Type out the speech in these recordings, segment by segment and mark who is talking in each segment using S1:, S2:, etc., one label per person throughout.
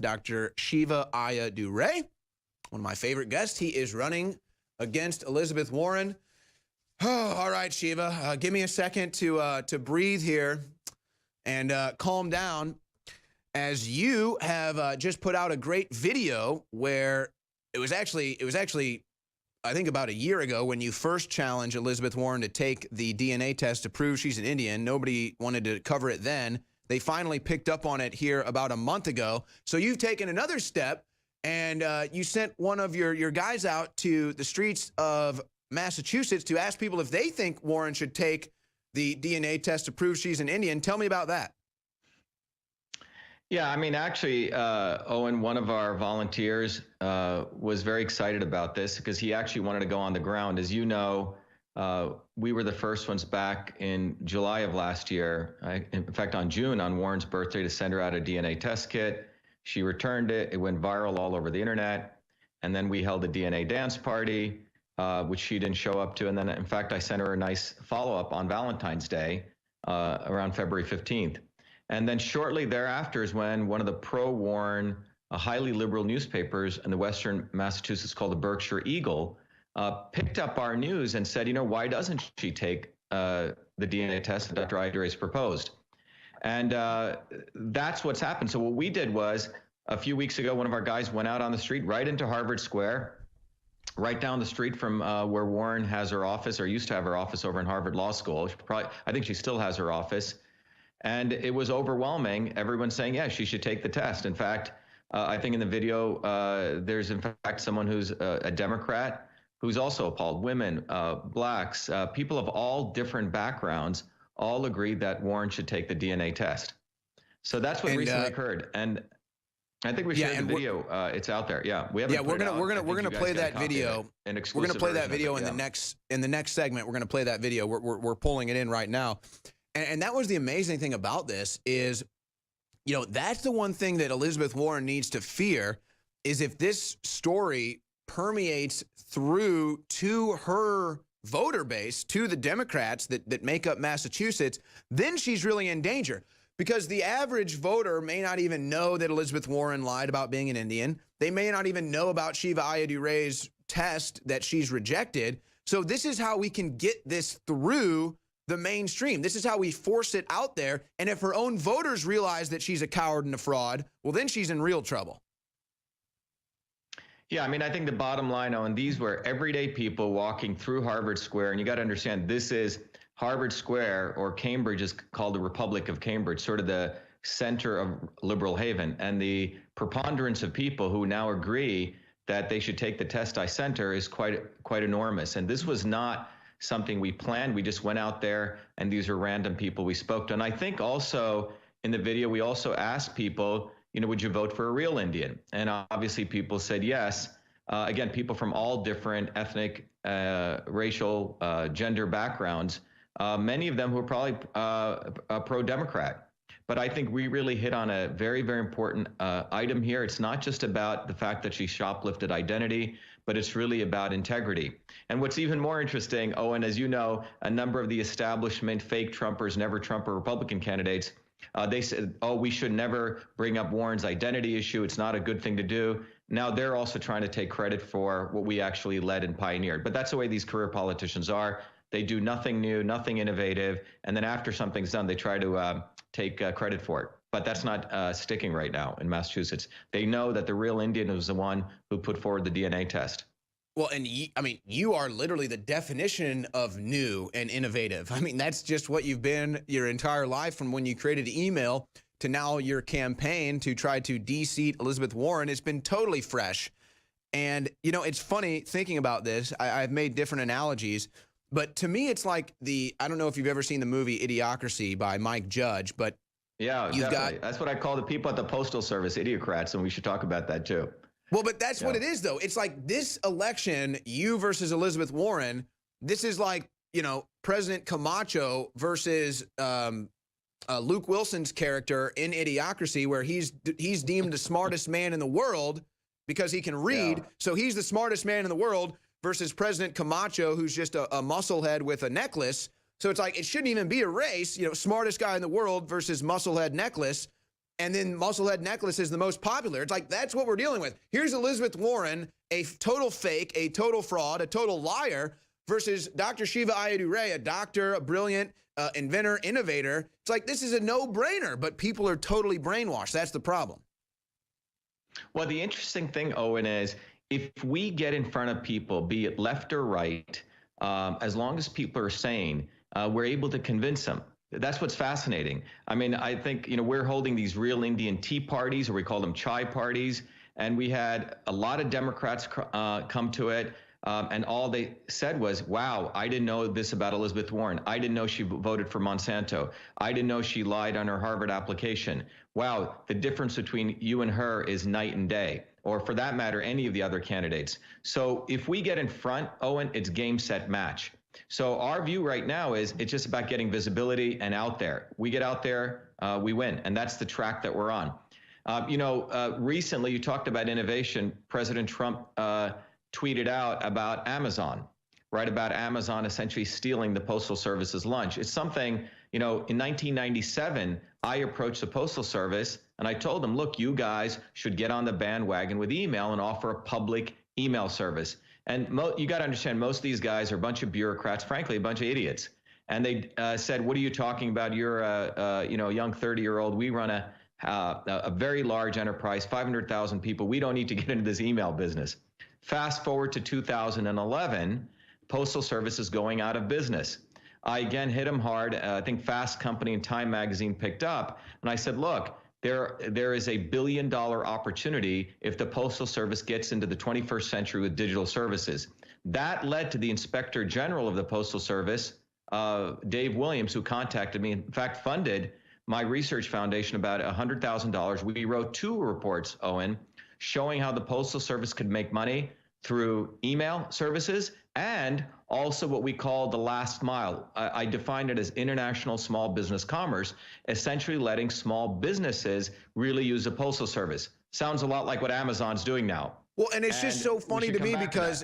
S1: Dr. Shiva Ayyadurai, one of my favorite guests. He is running against Elizabeth Warren. Oh, all right, Shiva, give me a second to breathe here and calm down, as you have just put out a great video where it was actually, I think about a year ago when you first challenged Elizabeth Warren to take the DNA test to prove she's an Indian. Nobody wanted to cover it then. They finally picked up on it here about a month ago. So you've taken another step, and you sent one of your guys out to the streets of Massachusetts to ask people if they think Warren should take the DNA test to prove she's an Indian. Tell me about that.
S2: Yeah, I mean, actually, Owen, one of our volunteers was very excited about this because he actually wanted to go on the ground. As you know, we were the first ones back in July of last year, in fact, on June, on Warren's birthday, to send her out a DNA test kit. She returned it. It went viral all over the internet. And then we held a DNA dance party, which she didn't show up to. And then, in fact, I sent her a nice follow-up on Valentine's Day around February 15th. And then shortly thereafter is when one of the pro-Warren, highly liberal newspapers in the Western Massachusetts called the Berkshire Eagle, picked up our news and said, you know, why doesn't she take the DNA test that Dr. Ayyadurai proposed? And that's what's happened. So what we did was, a few weeks ago, one of our guys went out on the street right into Harvard Square, right down the street from where Warren has her office, or used to have her office over in Harvard Law School. I think she still has her office. And it was overwhelming. Everyone saying, yeah, she should take the test. In fact, I think in the video, there's in fact someone who's a Democrat who's also appalled. Women, blacks, people of all different backgrounds all agreed that Warren should take the DNA test. So that's what recently occurred. And I think we shared the video. It's out there. Yeah, we haven't.
S1: Yeah, we're gonna play that video. We're gonna play that video in the next segment. We're gonna play that video. We're pulling it in right now. And that was the amazing thing about this is, you know, that's the one thing that Elizabeth Warren needs to fear, is if this story permeates through to her voter base, to the Democrats that make up Massachusetts, then she's really in danger. Because the average voter may not even know that Elizabeth Warren lied about being an Indian. They may not even know about Shiva Ayyadurai's test that she's rejected. So this is how we can get this through the mainstream. This is how we force it out there. And if her own voters realize that she's a coward and a fraud, well, then she's in real trouble.
S2: Yeah, I mean, I think the bottom line, Owen, these were everyday people walking through Harvard Square. And you got to understand, this is Harvard Square, or Cambridge is called the Republic of Cambridge, sort of the center of liberal haven. And the preponderance of people who now agree that they should take the test I sent her is quite enormous. And this was not something we planned. We just went out there, and these are random people we spoke to. And I think also in the video, we also asked people, you know, would you vote for a real Indian? And obviously people said yes. Again, people from all different ethnic, racial, gender backgrounds, many of them who are probably pro-Democrat. But I think we really hit on a very, very important item here. It's not just about the fact that she shoplifted identity, but it's really about integrity. And what's even more interesting, Owen, as you know, a number of the establishment fake Trumpers, never Trumper Republican candidates, they said, oh, we should never bring up Warren's identity issue. It's not a good thing to do. Now they're also trying to take credit for what we actually led and pioneered. But that's the way these career politicians are. They do nothing new, nothing innovative. And then after something's done, they try to take credit for it. But that's not sticking right now in Massachusetts. They know that the real Indian was the one who put forward the DNA test.
S1: Well, and I mean, you are literally the definition of new and innovative. I mean, that's just what you've been your entire life, from when you created email to now your campaign to try to de-seat Elizabeth Warren. It's been totally fresh. And, you know, it's funny thinking about this. I've made different analogies. But to me, it's like I don't know if you've ever seen the movie Idiocracy by Mike Judge, but
S2: yeah, definitely. That's what I call the people at the Postal Service, idiocrats, and we should talk about that too.
S1: Well, but that's what it is, though. It's like this election, you versus Elizabeth Warren, this is like, you know, President Camacho versus Luke Wilson's character in Idiocracy, where he's deemed the smartest man in the world because he can read. Yeah. So he's the smartest man in the world versus President Camacho, who's just a musclehead with a necklace. So it's like, it shouldn't even be a race, you know, smartest guy in the world versus musclehead necklace. and then Musclehead necklace is the most popular. It's like, that's what we're dealing with. Here's Elizabeth Warren, a total fake, a total fraud, a total liar, versus Dr. Shiva Ayyadurai, a doctor, a brilliant inventor, innovator. It's like, this is a no-brainer, but people are totally brainwashed. That's the problem.
S2: Well, the interesting thing, Owen, is if we get in front of people, be it left or right, as long as people are sane, we're able to convince them. That's what's fascinating. I mean, I think, we're holding these real Indian tea parties, or we call them chai parties, and we had a lot of Democrats come to it. And all they said was, wow, I didn't know this about Elizabeth Warren. I didn't know she voted for Monsanto. I didn't know she lied on her Harvard application. Wow, the difference between you and her is night and day, or for that matter, any of the other candidates. So if we get in front, Owen, it's game, set, match. So our view right now is it's just about getting visibility and out there. We get out there, we win. And that's the track that we're on. Recently you talked about innovation. President Trump tweeted out about Amazon, right? About Amazon essentially stealing the Postal Service's lunch. It's something, in 1997, I approached the Postal Service and I told them, look, you guys should get on the bandwagon with email and offer a public email service. And you got to understand, most of these guys are a bunch of bureaucrats, frankly, a bunch of idiots. And they said, what are you talking about? You're a young 30-year-old. We run a very large enterprise, 500,000 people. We don't need to get into this email business. Fast forward to 2011, Postal Service is going out of business. I again hit them hard. I think Fast Company and Time Magazine picked up. And I said, look, there is $1 billion opportunity if the Postal Service gets into the 21st century with digital services. That led to the Inspector General of the Postal Service, Dave Williams, who contacted me, in fact, funded my research foundation about $100,000. We wrote 2 reports, Owen, showing how the Postal Service could make money through email services and also what we call the last mile. I defined it as international small business commerce, essentially letting small businesses really use the Postal Service. Sounds a lot like what Amazon's doing now.
S1: Well, and it's just so funny to me because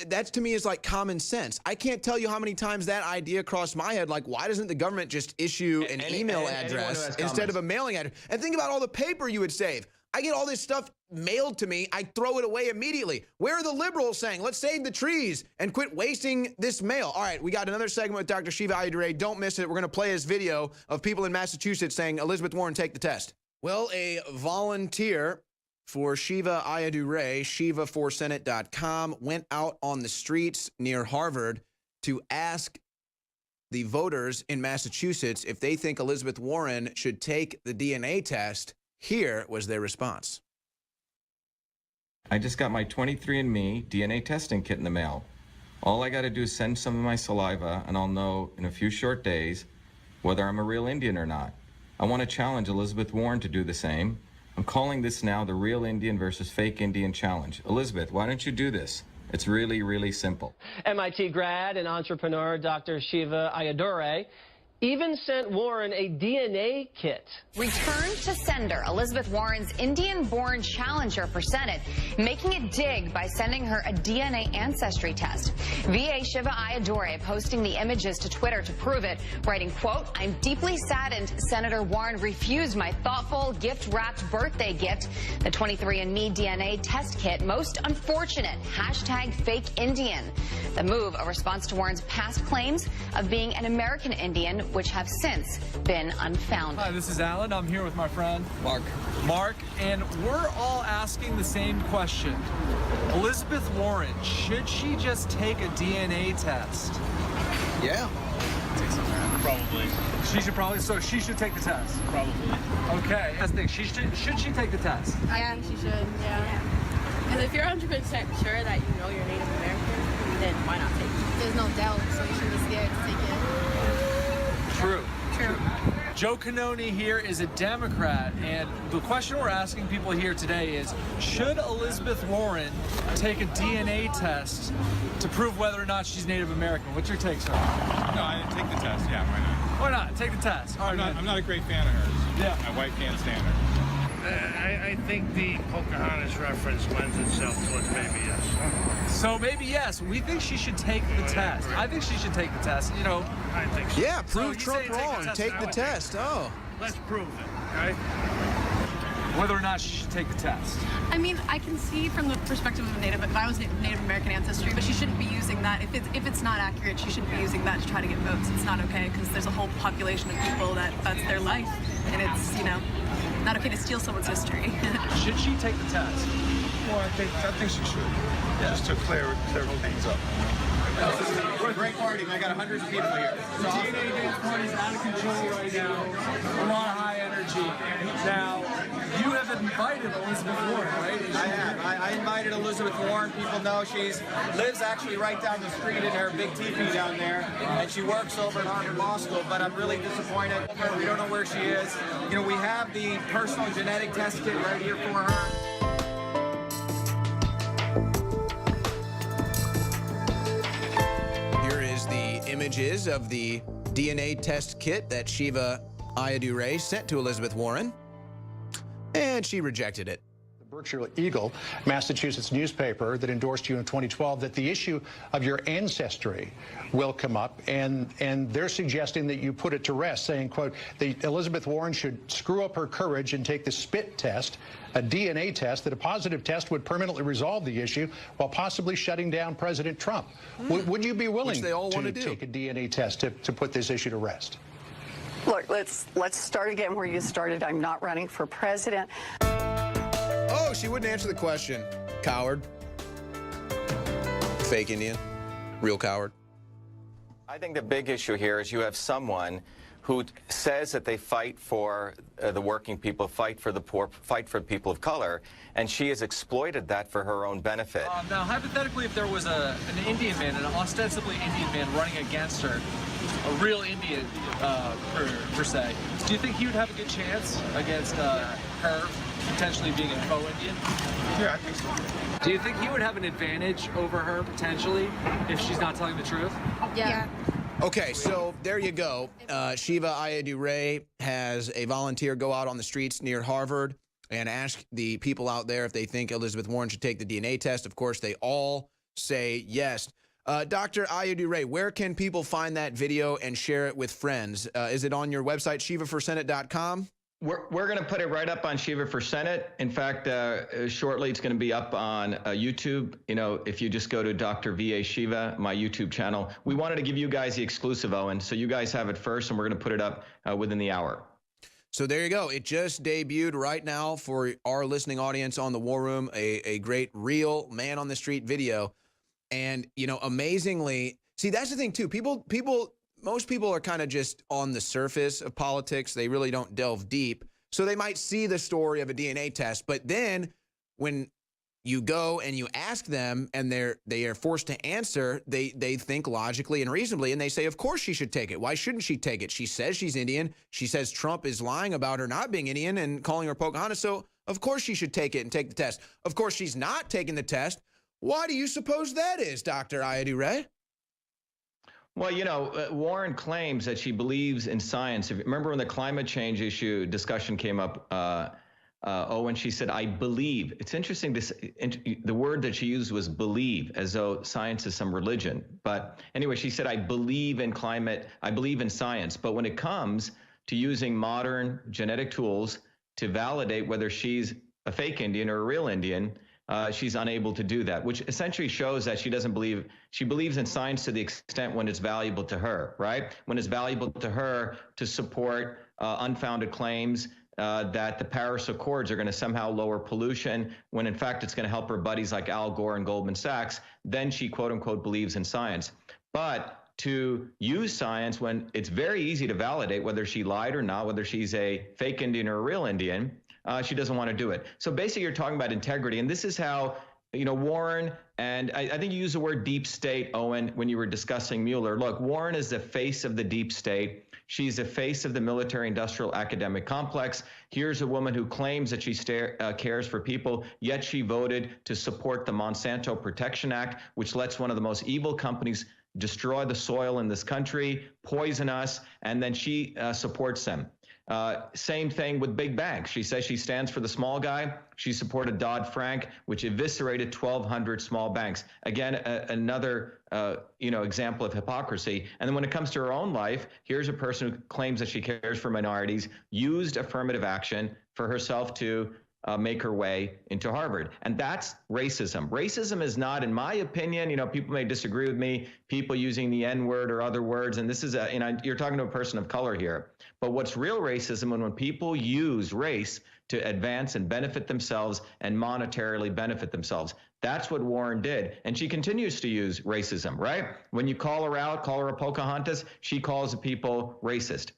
S1: that's to me is like common sense. I can't tell you how many times that idea crossed my head. Like, why doesn't the government just issue an email address instead of a mailing address? And think about all the paper you would save. I get all this stuff mailed to me. I throw it away immediately. Where are the liberals saying, let's save the trees and quit wasting this mail? All right, we got another segment with Dr. Shiva Ayyadurai. Don't miss it. We're going to play his video of people in Massachusetts saying, Elizabeth Warren, take the test. Well, a volunteer for Shiva Ayyadurai, Shiva4Senate.com, went out on the streets near Harvard to ask the voters in Massachusetts if they think Elizabeth Warren should take the DNA test. Here was their response.
S3: I just got my 23andMe DNA testing kit in the mail. All I got to do is send some of my saliva, and I'll know in a few short days whether I'm a real Indian or not. I want to challenge Elizabeth Warren to do the same. I'm calling this now the Real Indian versus Fake Indian Challenge. Elizabeth, why don't you do this? It's really, really simple.
S4: MIT grad and entrepreneur Dr. Shiva Ayyadurai even sent Warren a DNA kit.
S5: Return to sender. Elizabeth Warren's Indian-born challenger for Senate, making a dig by sending her a DNA ancestry test. VA Shiva Ayyadurai posting the images to Twitter to prove it, writing, quote, I'm deeply saddened Senator Warren refused my thoughtful, gift-wrapped birthday gift, the 23andMe DNA test kit. Most unfortunate. Hashtag fake Indian. The move, a response to Warren's past claims of being an American Indian, which have since been unfounded.
S6: Hi, this is Alan. I'm here with my friend Mark, and we're all asking the same question. Elizabeth Warren, should she just take a DNA test?
S1: Yeah.
S6: Probably. So she should take the test? Probably. Okay. Let's think. Should she take the test?
S7: I think she should, yeah. Because if you're 100% sure that you know you're Native American, then why not take it? There's no doubt, so you shouldn't be scared to take it.
S6: True. Joe Cannoni here is a Democrat, and the question we're asking people here today is, should Elizabeth Warren take a DNA test to prove whether or not she's Native American? What's your take, sir?
S8: No, I didn't take the test. Yeah, why not?
S6: Why not? Take the test. All right,
S8: I'm not a great fan of hers.
S6: Yeah.
S8: My wife can't stand her.
S9: I think the Pocahontas reference lends itself towards maybe yes.
S6: So maybe yes. We think she should take the test. I think she should take the test. You know.
S9: I think so.
S1: Yeah, prove Trump wrong. Take the test. Oh.
S9: Let's prove it, okay?
S6: whether or not she should take the test?
S7: I mean, I can see from the perspective of if I was Native American ancestry, but she shouldn't be using that. If it's not accurate, she shouldn't be using that to try to get votes. It's not okay, because there's a whole population of people that's their life, and it's, not okay to steal someone's history.
S6: Should she take the test?
S9: Well, I think she should. Yeah. Just to clear things up.
S10: We're a great party. I got hundreds of people here.
S6: The DNA dance party is out of control right now. A lot of high energy. Now, you have invited Elizabeth Warren, right?
S10: I have. I invited Elizabeth Warren. People know she lives actually right down the street in her big teepee down there, and she works over at Harvard Law School, but I'm really disappointed. We don't know where she is. We have the personal genetic test kit right here for her.
S1: Images of the DNA test kit that Shiva Ayyadurai sent to Elizabeth Warren, and she rejected it.
S11: The Berkshire Eagle, Massachusetts newspaper that endorsed you in 2012, that the issue of your ancestry will come up, and they're suggesting that you put it to rest, saying, quote, that Elizabeth Warren should screw up her courage and take the spit test, a DNA test, that a positive test would permanently resolve the issue while possibly shutting down President Trump. Would you be willing to take a DNA test to put this issue to rest?
S12: Look, let's start again where you started. I'm not running for president.
S1: Oh, she wouldn't answer the question. Coward. Fake Indian. Real coward.
S3: I think the big issue here is you have someone who says that they fight for the working people, fight for the poor, fight for people of color, and she has exploited that for her own benefit.
S6: Now, hypothetically, if there was an Indian man, an ostensibly Indian man running against her, a real Indian per se, do you think he would have a good chance against her potentially being a pro-Indian?
S9: Yeah, I think so.
S6: Do you think he would have an advantage over her potentially if she's not telling the truth?
S7: Yeah.
S1: Okay, so there you go. Shiva Ayyadurai has a volunteer go out on the streets near Harvard and ask the people out there if they think Elizabeth Warren should take the DNA test. Of course, they all say yes. Dr. Ayyadurai, where can people find that video and share it with friends? Is it on your website, Shiva4Senate.com?
S2: We're going to put it right up on Shiva4Senate. In fact, shortly it's going to be up on YouTube. If you just go to Dr. V.A. Shiva, my YouTube channel. We wanted to give you guys the exclusive, Owen, so you guys have it first, and we're going to put it up within the hour.
S1: So there you go. It just debuted right now for our listening audience on the War Room, a great real man on the street video. And, amazingly, see, that's the thing, too. Most people are kind of just on the surface of politics. They really don't delve deep. So they might see the story of a DNA test, but then when you go and you ask them and they are forced to answer, they think logically and reasonably, and they say, of course she should take it. Why shouldn't she take it? She says she's Indian. She says Trump is lying about her not being Indian and calling her Pocahontas, so of course she should take it and take the test. Of course she's not taking the test. Why do you suppose that is, Dr. Ayyadurai?
S2: Well, Warren claims that she believes in science. Remember when the climate change issue discussion came up, when she said, I believe. It's interesting, the word that she used was believe, as though science is some religion. But anyway, she said, I believe in climate, I believe in science. But when it comes to using modern genetic tools to validate whether she's a fake Indian or a real Indian, she's unable to do that, which essentially shows that she doesn't believe, she believes in science to the extent when it's valuable to her, right? When it's valuable to her to support unfounded claims that the Paris Accords are going to somehow lower pollution, when in fact it's going to help her buddies like Al Gore and Goldman Sachs, then she quote unquote believes in science. But to use science when it's very easy to validate whether she lied or not, whether she's a fake Indian or a real Indian, she doesn't want to do it. So basically you're talking about integrity, and this is how, Warren, and I think you used the word deep state, Owen, when you were discussing Mueller. Look, Warren is the face of the deep state. She's the face of the military-industrial academic complex. Here's a woman who claims that she cares for people, yet she voted to support the Monsanto Protection Act, which lets one of the most evil companies destroy the soil in this country, poison us, and then she supports them. Same thing with big banks. She says she stands for the small guy. She supported Dodd-Frank, which eviscerated 1,200 small banks. Again, another example of hypocrisy. And then when it comes to her own life, here's a person who claims that she cares for minorities, used affirmative action for herself to make her way into Harvard. And that's racism. Racism is not, in my opinion, people may disagree with me, people using the N-word or other words, and this is you're talking to a person of color here. But what's real racism when people use race to advance and benefit themselves and monetarily benefit themselves. That's what Warren did. And she continues to use racism, right? When you call her out, call her a Pocahontas, she calls the people racist.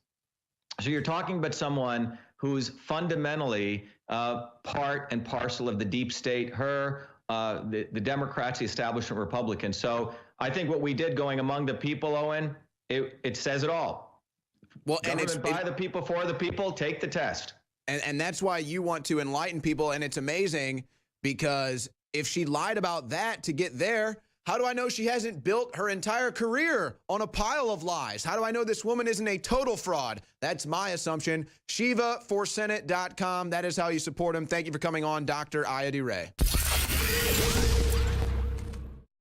S2: So you're talking about someone who's fundamentally part and parcel of the deep state, the Democrats, the establishment Republicans. So I think what we did going among the people, Owen, it says it all.
S1: Well,
S2: Government and by the people, for the people, take the test.
S1: And that's why you want to enlighten people. And it's amazing because if she lied about that to get there, how do I know she hasn't built her entire career on a pile of lies? How do I know this woman isn't a total fraud? That's my assumption. Shiva4Senate.com. That is how you support him. Thank you for coming on, Dr. Ayyadurai.